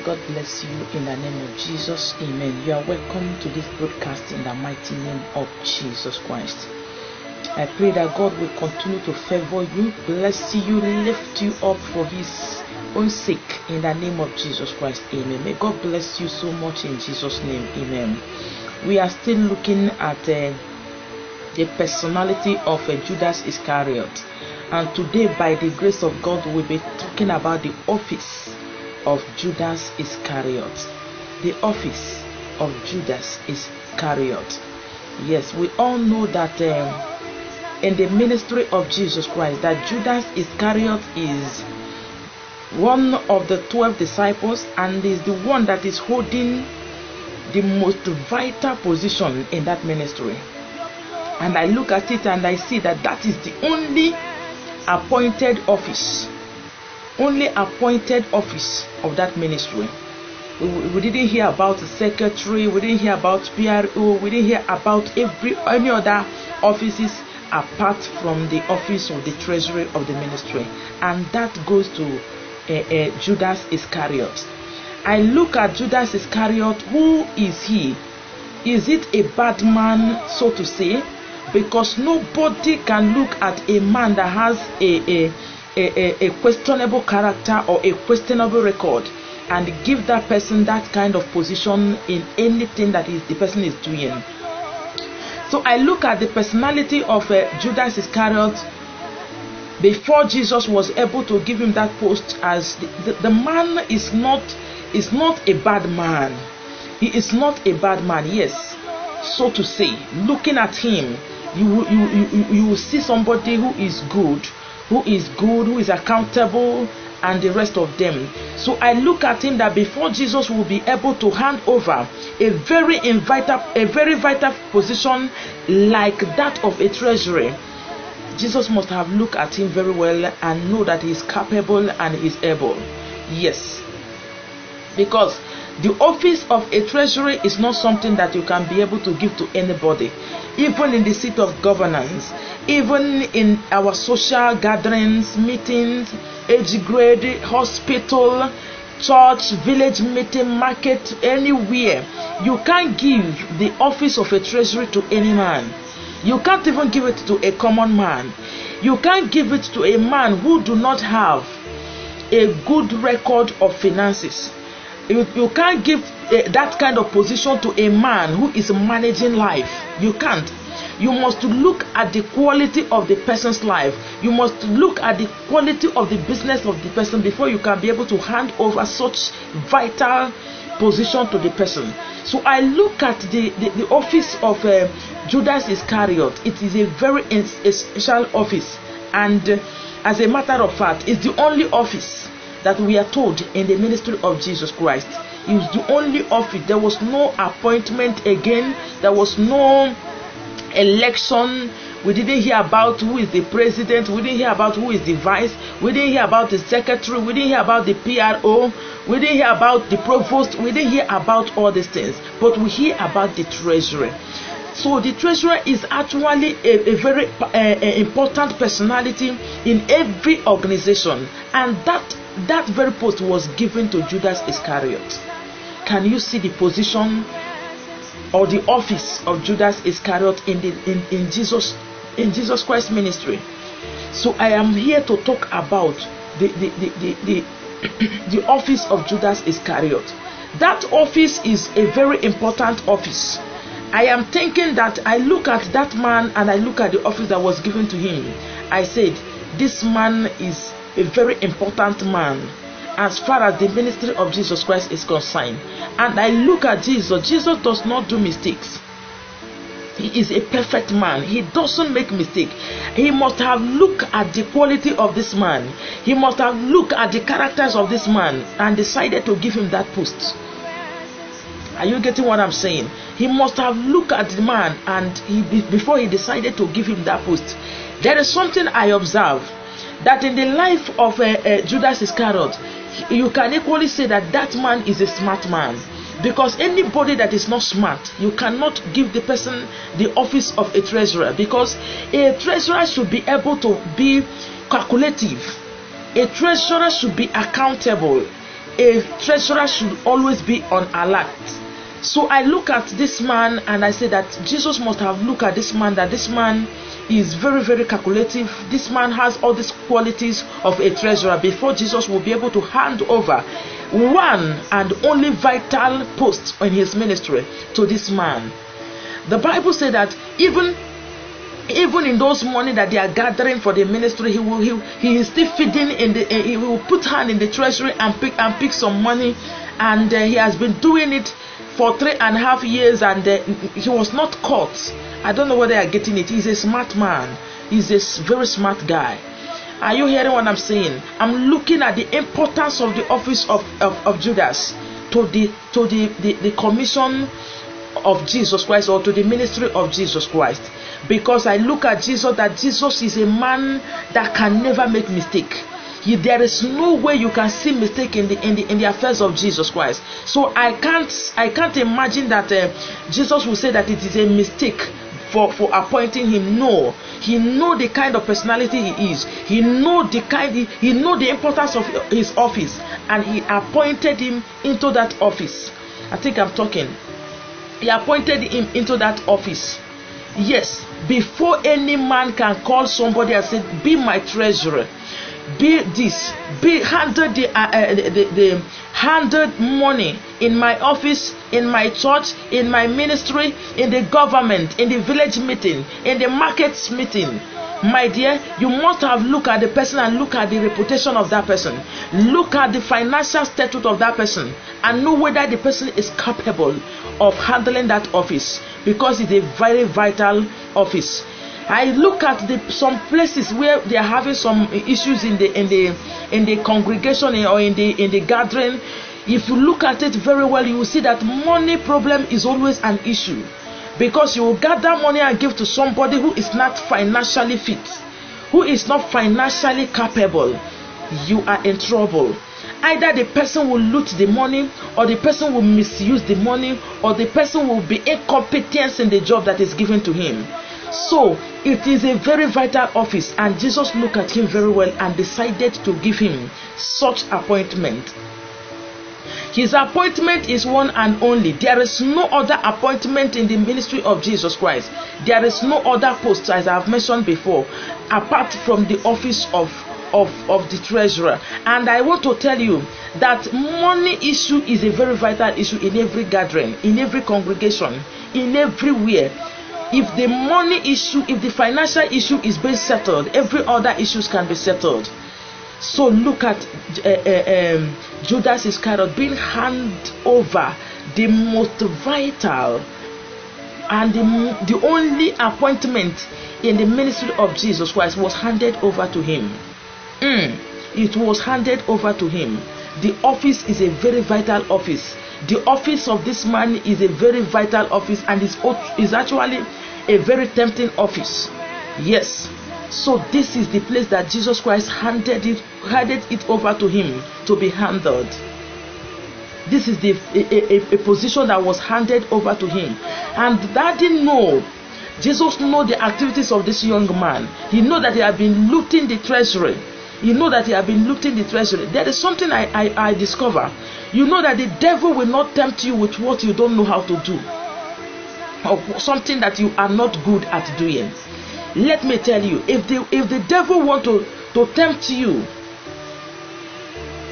God bless you in the name of Jesus. Amen. You are welcome to this broadcast in the mighty name of Jesus Christ. I pray that God will continue to favor you, bless you, lift you up for His own sake in the name of Jesus Christ. Amen. May God bless you so much in Jesus' name. Amen. We are still looking at the personality of Judas Iscariot. And today, by the grace of God, we'll be talking about the office of Judas Iscariot. The office of Judas Iscariot. Yes, we all know that in the ministry of Jesus Christ, that Judas Iscariot is one of the 12 disciples and is the one that is holding the most vital position in that ministry. And I look at it and I see that that is the only appointed office of that ministry. We didn't hear about the secretary, we didn't hear about PRO, we didn't hear about any other offices apart from the office of the treasury of the ministry. And that goes to Judas Iscariot. I look at Judas Iscariot. Who is he? Is it a bad man, so to say? Because nobody can look at a man that has a questionable character or a questionable record and give that person that kind of position in anything that the person is doing. So I look at the personality of Judas Iscariot before Jesus was able to give him that post, as the man is not a bad man. He is not a bad man, yes, so to say. Looking at him, you will see somebody who is good, who is accountable, and the rest of them. So I look at him that before Jesus will be able to hand over a very vital position like that of a treasury, Jesus must have looked at him very well and know that he is capable and he is able. Yes, because the office of a treasury is not something that you can be able to give to anybody. Even in the seat of governance, even in our social gatherings, meetings, age grade, hospital, church, village meeting, market, anywhere, you can't give the office of a treasury to any man. You can't even give it to a common man. You can't give it to a man who do not have a good record of finances. You can't give that kind of position to a man who is managing life. You can't. You must look at the quality of the person's life. You must look at the quality of the business of the person before you can be able to hand over such vital position to the person. So I look at the office of Judas Iscariot. It is a very essential office, and as a matter of fact, it's the only office that we are told in the ministry of Jesus Christ. It was the only office. There was no appointment again. There was no election. We didn't hear about who is the president. We didn't hear about who is the vice. We didn't hear about the secretary. We didn't hear about the PRO. We didn't hear about the provost. We didn't hear about all these things. But we hear about the treasurer. So the treasurer is actually a very important personality in every organization. And that very post was given to Judas Iscariot. Can you see the position or the office of Judas Iscariot in Jesus Christ's ministry? So I am here to talk about the office of Judas Iscariot. That office is a very important office. I am thinking that I look at that man and I look at the office that was given to him. I said, this man is a very important man as far as the ministry of Jesus Christ is concerned. And I look at Jesus. Jesus does not do mistakes. He is a perfect man. He doesn't make mistake. He must have looked at the quality of this man. He must have looked at the characters of this man and decided to give him that post. Are you getting what I'm saying? He must have looked at the man and before he decided to give him that post. There is something I observe, that in the life of Judas Iscariot, you can equally say that that man is a smart man. Because anybody that is not smart, you cannot give the person the office of a treasurer, because a treasurer should be able to be calculative. A treasurer should be accountable. a treasurer should always be on alert. So I look at this man and I say that Jesus must have looked at this man, that this man is very, very calculative. This man has all these qualities of a treasurer before Jesus will be able to hand over one and only vital post in his ministry to this man. The Bible said that even in those money that they are gathering for the ministry, he is still feeding in the he will put hand in the treasury and pick some money, and he has been doing it for 3.5 years, and he was not caught. I don't know whether they are getting it. He's a smart man. He's a very smart guy. Are you hearing what I'm saying? I'm looking at the importance of the office of Judas to the commission of Jesus Christ, or to the ministry of Jesus Christ. Because I look at Jesus, that Jesus is a man that can never make mistake. There is no way you can see mistake in the affairs of Jesus Christ. So I can't imagine that Jesus will say that it is a mistake for appointing him. No, he know the kind of personality he is. He know the importance of his office, and he appointed him into that office. I think I'm talking. He appointed him into that office. Yes, before any man can call somebody and say, "Be my treasurer, be this, be handed the handed money in my office, in my church, in my ministry, in the government, in the village meeting, in the market meeting." My dear, you must have looked at the person and look at the reputation of that person. Look at the financial status of that person and know whether the person is capable of handling that office, because it's a very vital office. I look at some places where they are having some issues in the congregation or in the gathering. If you look at it very well, you will see that money problem is always an issue, because you will gather money and give to somebody who is not financially fit, who is not financially capable. You are in trouble. Either the person will loot the money, or the person will misuse the money, or the person will be incompetent in the job that is given to him. So it is a very vital office, and Jesus looked at him very well and decided to give him such appointment. His appointment is one and only. There is no other appointment in the ministry of Jesus Christ. There is no other post, as I have mentioned before, apart from the office of the treasurer. And I want to tell you that money issue is a very vital issue in every gathering, in every congregation, in everywhere. If the money issue, if the financial issue is being settled, every other issues can be settled. So look at Judas Iscariot being handed over the most vital and the only appointment in the ministry of Jesus Christ was handed over to him. It was handed over to him. The office is a very vital office. The office of this man is a very vital office, and is actually a very tempting office. Yes. So this is the place that Jesus Christ handed it over to him to be handled. This is a position that was handed over to him. And that didn't know. Jesus knows the activities of this young man. He knows that he had been looting the treasury. You know that he had been looting the treasury. There is something I discover. You know that the devil will not tempt you with what you don't know how to do, or something that you are not good at doing. Let me tell you, if the devil want to tempt you,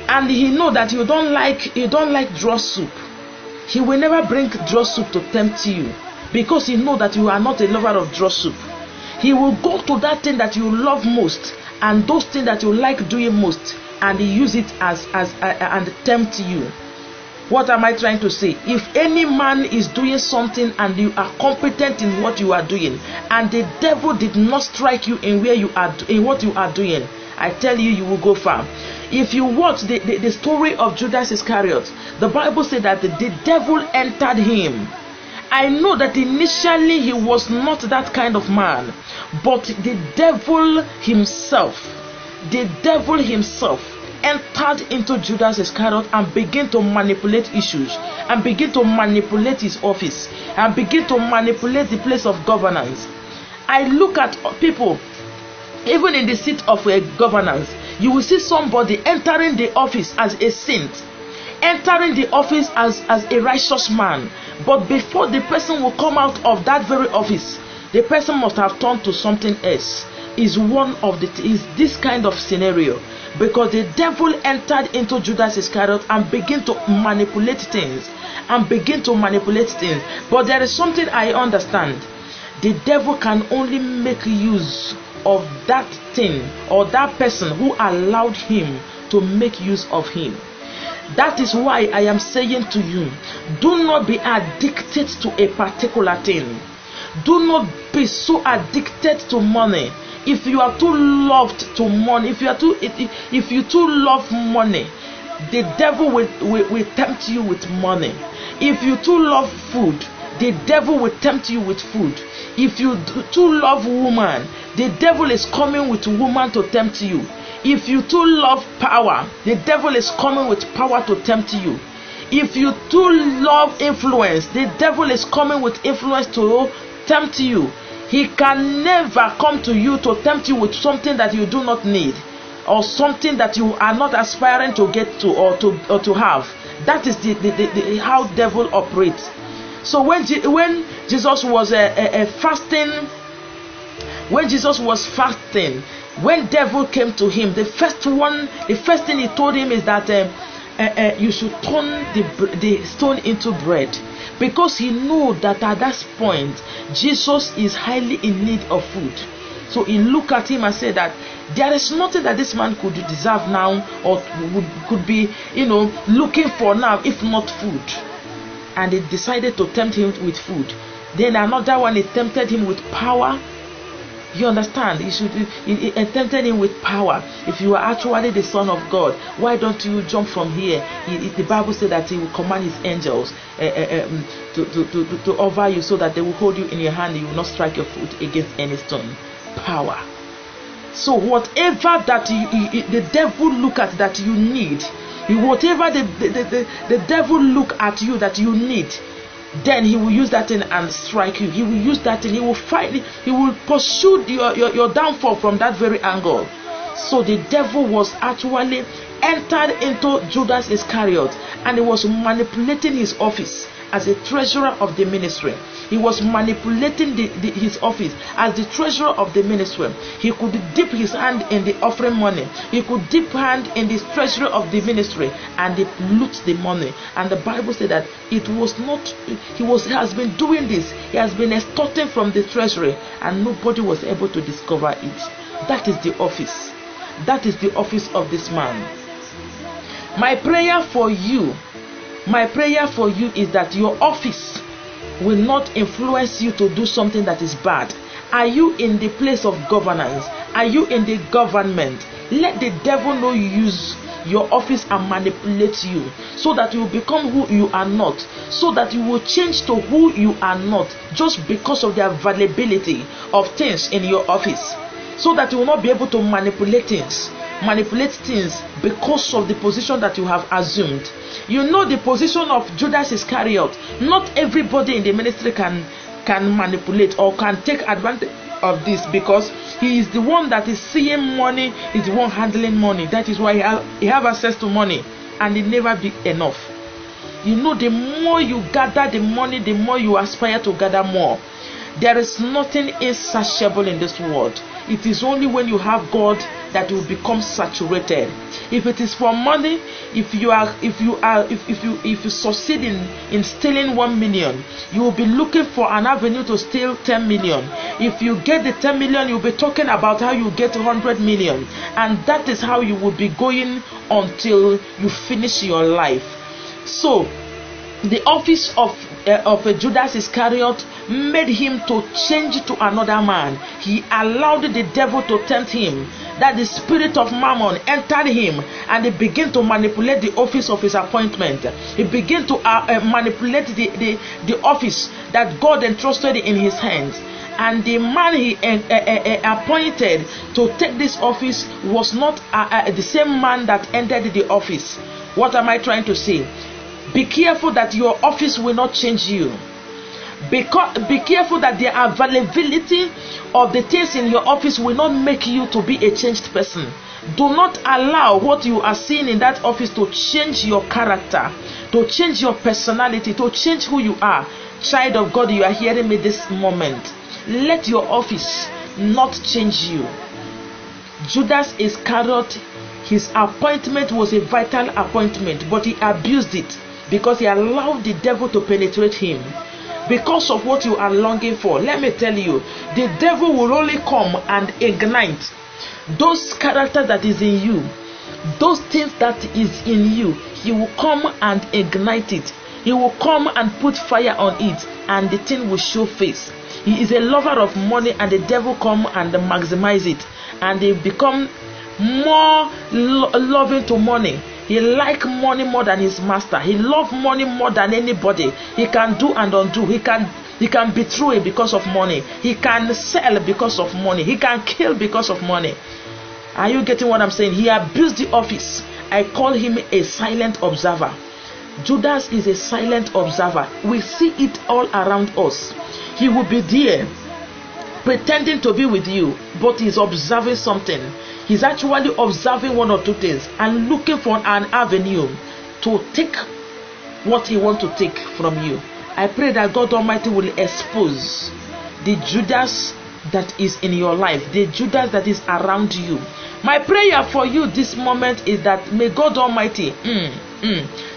and he know that you don't like draw soup, he will never bring draw soup to tempt you, because he know that you are not a lover of draw soup. He will go to that thing that you love most, and those things that you like doing most, and he use it as and tempt you. What am I trying to say? If any man is doing something and you are competent in what you are doing, and the devil did not strike you in what you are doing, I tell you, you will go far. If you watch the story of Judas Iscariot, the Bible said that the devil entered him. I know that initially he was not that kind of man, but the devil himself entered into Judas Iscariot and began to manipulate issues, and begin to manipulate his office, and begin to manipulate the place of governance. I look at people, even in the seat of a governance, you will see somebody entering the office as a saint. entering the office as a righteous man. But before the person will come out of that very office, the person must have turned to something else. Is this kind of scenario, because the devil entered into Judas Iscariot and began to manipulate things But there is something I understand. The devil can only make use of that thing or that person who allowed him to make use of him. That is why I am saying to you, do not be addicted to a particular thing. Do not be so addicted to money. If you are too loved to money, if you too love money, the devil will tempt you with money. If you too love food, the devil will tempt you with food. If you too love woman, the devil is coming with woman to tempt you. If you too love power, the devil is coming with power to tempt you. If you too love influence, the devil is coming with influence to tempt you. He can never come to you to tempt you with something that you do not need, or something that you are not aspiring to get to or to have. That is the how devil operates. So when Jesus was fasting, when devil came to him, the first thing he told him is that you should turn the stone into bread, because he knew that at that point Jesus is highly in need of food. So he looked at him and said that there is nothing that this man could deserve now, or could be looking for now, if not food. And he decided to tempt him with food. Then another one, he tempted him with power. You understand? He tempted him with power. If you are actually the Son of God, why don't you jump from here? The Bible said that he will command his angels to over you, so that they will hold you in your hand, you will not strike your foot against any stone. Power. So whatever that the devil look at that you need, whatever the devil look at you that you need, then he will use that thing and strike you. He will use that thing. He will fight. He will pursue your downfall from that very angle. So the devil was actually entered into Judas Iscariot, and he was manipulating his office as a treasurer of the ministry. He was manipulating his office as the treasurer of the ministry. He could dip his hand in the offering money. He could dip hand in the treasury of the ministry and they loot the money. And the Bible said that it was not, he has been doing this. He has been extorting from the treasury, and nobody was able to discover it. That is the office. That is the office of this man. My prayer for you is that your office will not influence you to do something that is bad. Are you in the place of governance? Are you in the government? Let the devil know you use your office and manipulate you, so that you will become who you are not, so that you will change to who you are not, just because of the availability of things in your office, so that you will not be able to manipulate things because of the position that you have assumed. You know the position of Judas Iscariot. Not everybody in the ministry can manipulate or can take advantage of this, because he is the one that is seeing money, is the one handling money. That is why he have access to money, and it never be enough. You know, the more you gather the money, the more you aspire to gather more. There is nothing insatiable in this world. It is only when you have God that you will become saturated. If it is for money, if you succeed in stealing 1 million, you will be looking for an avenue to steal 10 million. If you get the 10 million, you'll be talking about how you get 100 million, and that is how you will be going until you finish your life. So the office of Judas Iscariot made him to change to another man. He allowed the devil to tempt him, that the spirit of mammon entered him, and he began to manipulate the office of his appointment. He began to manipulate the office that God entrusted in his hands. And the man he appointed to take this office was not the same man that entered the office. What am I trying to say? Be careful that your office will not change you. Be careful that the availability of the things in your office will not make you to be a changed person. Do not allow what you are seeing in that office to change your character, to change your personality, to change who you are. Child of God, you are hearing me this moment. Let your office not change you. Judas Iscariot, his appointment was a vital appointment, but he abused it because he allowed the devil to penetrate him. Because of what you are longing for, let me tell you, the devil will only come and ignite those characters that is in you, those things that is in you. He will come and ignite it. He will come and put fire on it, and the thing will show face. He is a lover of money, and the devil come and maximize it, and they become more loving to money. He like money more than his master. He love money more than anybody. He can do and undo. He can betray because of money. He can sell because of money. He can kill because of money. Are you getting what I'm saying? He abused the office. I call him a silent observer. Judas is a silent observer. We see it all around us. He will be there pretending to be with you, but he's observing something. He's actually observing one or two things and looking for an avenue to take what he wants to take from you. I pray that God Almighty will expose the Judas that is in your life, the Judas that is around you. My prayer for you this moment is that may God Almighty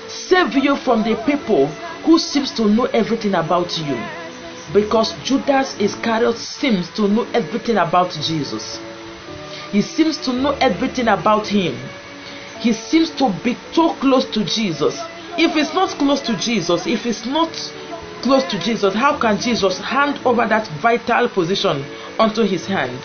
save you from the people who seems to know everything about you, because Judas Iscariot seems to know everything about Jesus. He seems to know everything about him. He seems to be so close to Jesus. If it's not close to Jesus, how can Jesus hand over that vital position onto his hands?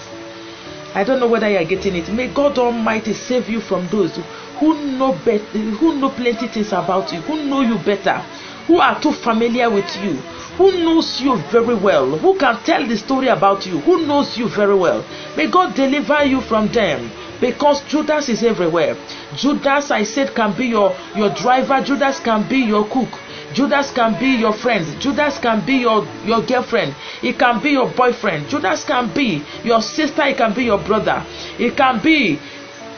I don't know whether you are getting it. May God Almighty save you from those who know better, who know plenty things about you, who know you better, who are too familiar with you, who knows you very well, who can tell the story about you, who knows you very well. May God deliver you from them, because Judas is everywhere. Judas, I said, can be your driver. Judas can be your cook. Judas can be your friend. Judas can be your girlfriend. It can be your boyfriend. Judas can be your sister. It can be your brother. It can be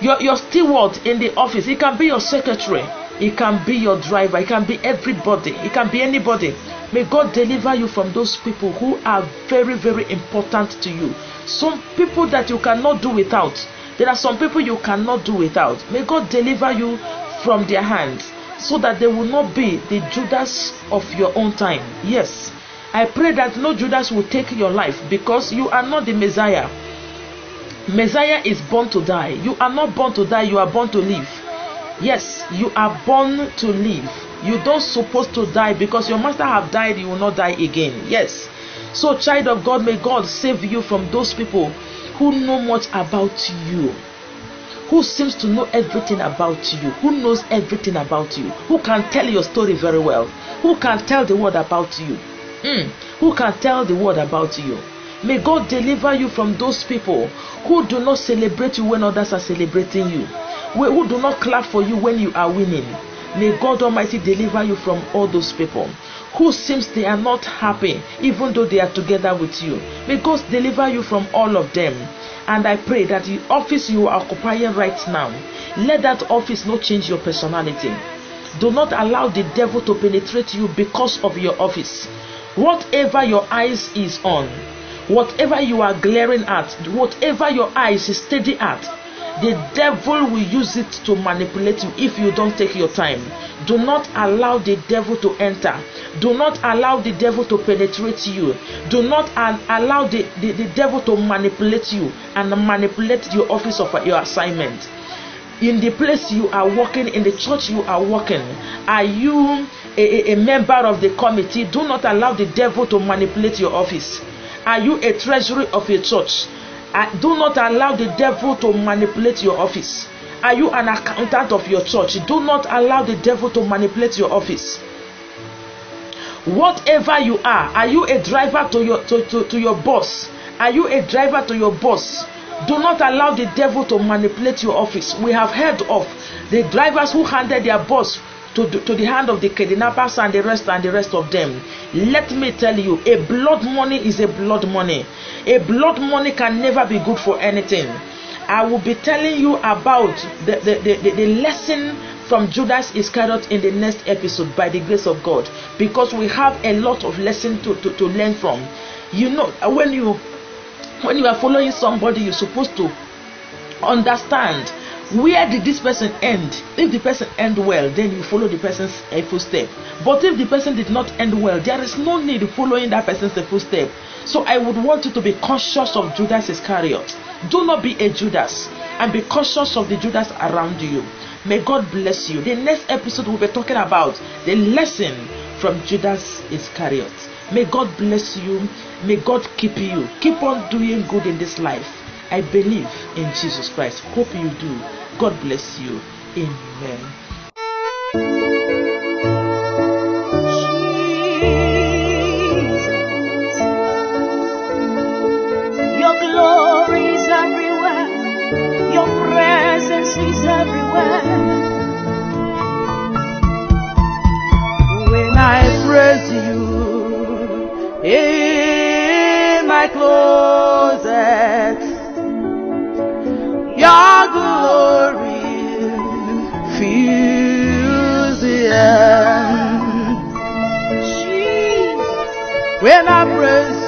your steward in the office. It can be your secretary. It can be your driver. It can be everybody. It can be anybody. May God deliver you from those people who are very, very important to you. Some people that you cannot do without. There are some people you cannot do without. May God deliver you from their hands, so that they will not be the Judas of your own time. Yes, I pray that no Judas will take your life, because you are not the Messiah. Messiah is born to die. You are not born to die. You are born to live. Yes, you are born to live. You don't supposed to die, because your master have died. You will not die again. Yes. So, child of God, may God save you from those people who know much about you, who seems to know everything about you, who knows everything about you, who can tell your story very well, who can tell the word about you, who can tell the word about you. May God deliver you from those people who do not celebrate you when others are celebrating you, who do not clap for you when you are winning. May God Almighty deliver you from all those people who seems they are not happy even though they are together with you. May God deliver you from all of them. And I pray that the office you are occupying right now, let that office not change your personality. Do not allow the devil to penetrate you because of your office. Whatever your eyes is on, whatever you are glaring at, whatever your eyes is steady at, the devil will use it to manipulate you if you don't take your time. Do not allow the devil to enter. Do not allow the devil to penetrate you. Do not allow the devil to manipulate you and manipulate your office of your assignment. In the place you are working, in the church you are working, are you a member of the committee? Do not allow the devil to manipulate your office. Are you a treasury of a church? Do not allow the devil to manipulate your office. Are you an accountant of your church? Do not allow the devil to manipulate your office. Whatever you are you a driver to your boss? Are you a driver to your boss? Do not allow the devil to manipulate your office. We have heard of the drivers who handed their boss to the hand of the kidnappers and the rest of them. Let me tell you, a blood money is a blood money. A blood money can never be good for anything. I will be telling you about the lesson from Judas Iscariot in the next episode by the grace of God, because we have a lot of lesson to learn from. You know, when you are following somebody, you're supposed to understand, where did this person end? If the person end well, then you follow the person's footstep. But if the person did not end well, there is no need of following that person's footstep. So I would want you to be cautious of Judas Iscariot. Do not be a Judas, and be cautious of the Judas around you. May God bless you. The next episode we'll be talking about the lesson from Judas Iscariot. May God bless you. May God keep you. Keep on doing good in this life. I believe in Jesus Christ. Hope you do. God bless you. Amen. Jesus, your glory is everywhere. Your presence is everywhere. When I praise you in my closet, your glory fills the air. Jesus. When I praise